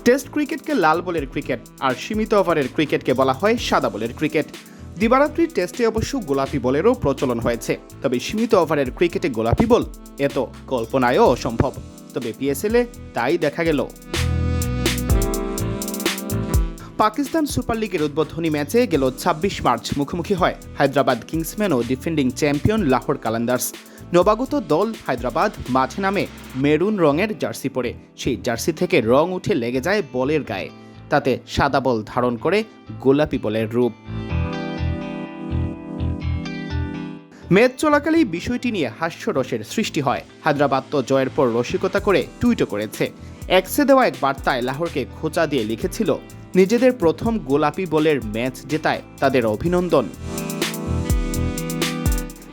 Test ক্রিকেটকে লাল বলের cricket আর সীমিত ওভারের ক্রিকেটকে বলা হয় সাদা বলের ক্রিকেট। দিবারাত্রির টেস্টে অবশ্য গোলাপি বলেরও প্রচলন হয়েছে, তবে সীমিত ওভারের ক্রিকেটে গোলাপি বল এত কল্পনায়ও অসম্ভব। তবে পিএসএলে তাই দেখা গেল। পাকিস্তান সুপার লিগের উদ্বোধনী ম্যাচে গেল ২৬ মার্চ মুখোমুখি হয় হায়দ্রাবাদ কিংসম্যান ও ডিফেন্ডিং চ্যাম্পিয়ন লাহোর কালান্দার্স। নবাগত দল হায়দ্রাবাদ মাঠে নামে মেরুন রঙের জার্সি পরে। সেই জার্সি থেকে রং উঠে লেগে যায় বলের গায়ে, তাতে সাদা বল ধারণ করে গোলাপি বলের রূপ। ম্যাচ চলাকালেই বিষয়টি নিয়ে হাস্যরসের সৃষ্টি হয়। হায়দ্রাবাদ তো জয়ের পর রসিকতা করে টুইটও করেছে। এক্সে দেওয়া এক বার্তায় লাহোরকে খোঁচা দিয়ে লিখেছিল, নিজেদের প্রথম গোলাপি বলের ম্যাচ জেতায় তাদের অভিনন্দন।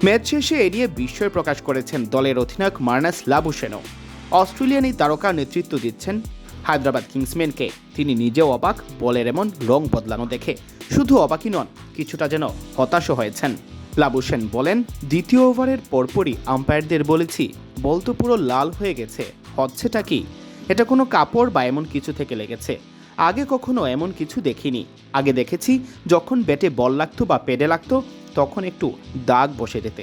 ম্যাচ শেষে এ নিয়ে বিস্ময় প্রকাশ করেছেন দলের অধিনায়ক মার্নাস লাবুশেনও। অস্ট্রেলিয়ান এই তারকা নেতৃত্ব দিচ্ছেন হায়দ্রাবাদ কিংসম্যানকে। তিনি নিজেও অবাক বলের এমন রং বদলানো দেখে। শুধু অবাকই নন, কিছুটা যেন হতাশও হয়েছেন। লাবুশেন বলেন, দ্বিতীয় ওভারের পরপরই আম্পায়ারদের বলেছি বল তো পুরো লাল হয়ে গেছে, হচ্ছেটা কি? এটা কোনো কাপড় বা এমন কিছু থেকে লেগেছে। আগে কখনো এমন কিছু দেখিনি। আগে দেখেছি যখন ব্যাটে বল লাগতো বা পেডে লাগতো তখন একটু দাগ বসে যেতে।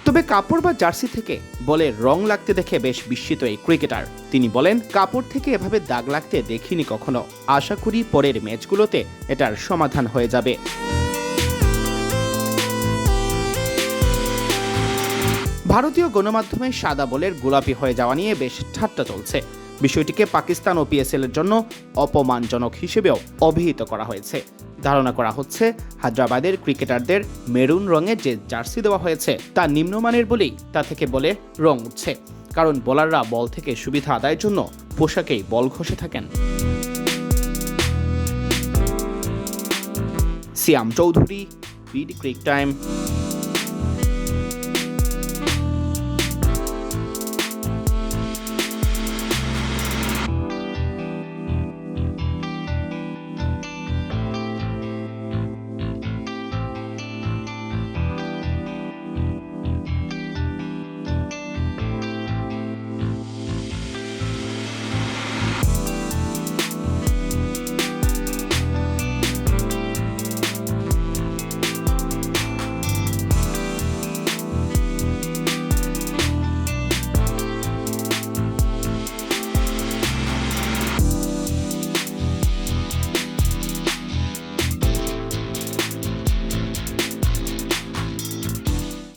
তবে কাপড় বা জার্সি থেকে বলের রং লাগতে দেখে বেশ বিস্মিত এই ক্রিকেটার। তিনি বলেন, কাপড় থেকে এভাবে দাগ লাগতে দেখিনি কখনো। আশা করি পরের ম্যাচগুলোতে এটার সমাধান হয়ে যাবে। ভারতীয় গণমাধ্যমে সাদা বলের গোলাপি হয়ে যাওয়া নিয়ে বেশ ঠাট্টা চলছে। বিষয়টিকে পাকিস্তান ও পিএসএল-এর জন্য অপমানজনক হিসেবেও অভিহিত করা হয়েছে। ধারণা করা হচ্ছে হায়দ্রাবাদের ক্রিকেটারদের মেরুন রঙের যে জার্সি দেওয়া হয়েছে তা নিম্নমানের বলেই তা থেকে বলে রং উঠছে, কারণ বোলাররা বল থেকে সুবিধা আদায়ের জন্য পোশাকেই বল ঘষে থাকেন। সিয়াম চৌধুরী, বিডি ক্রিক টাইম।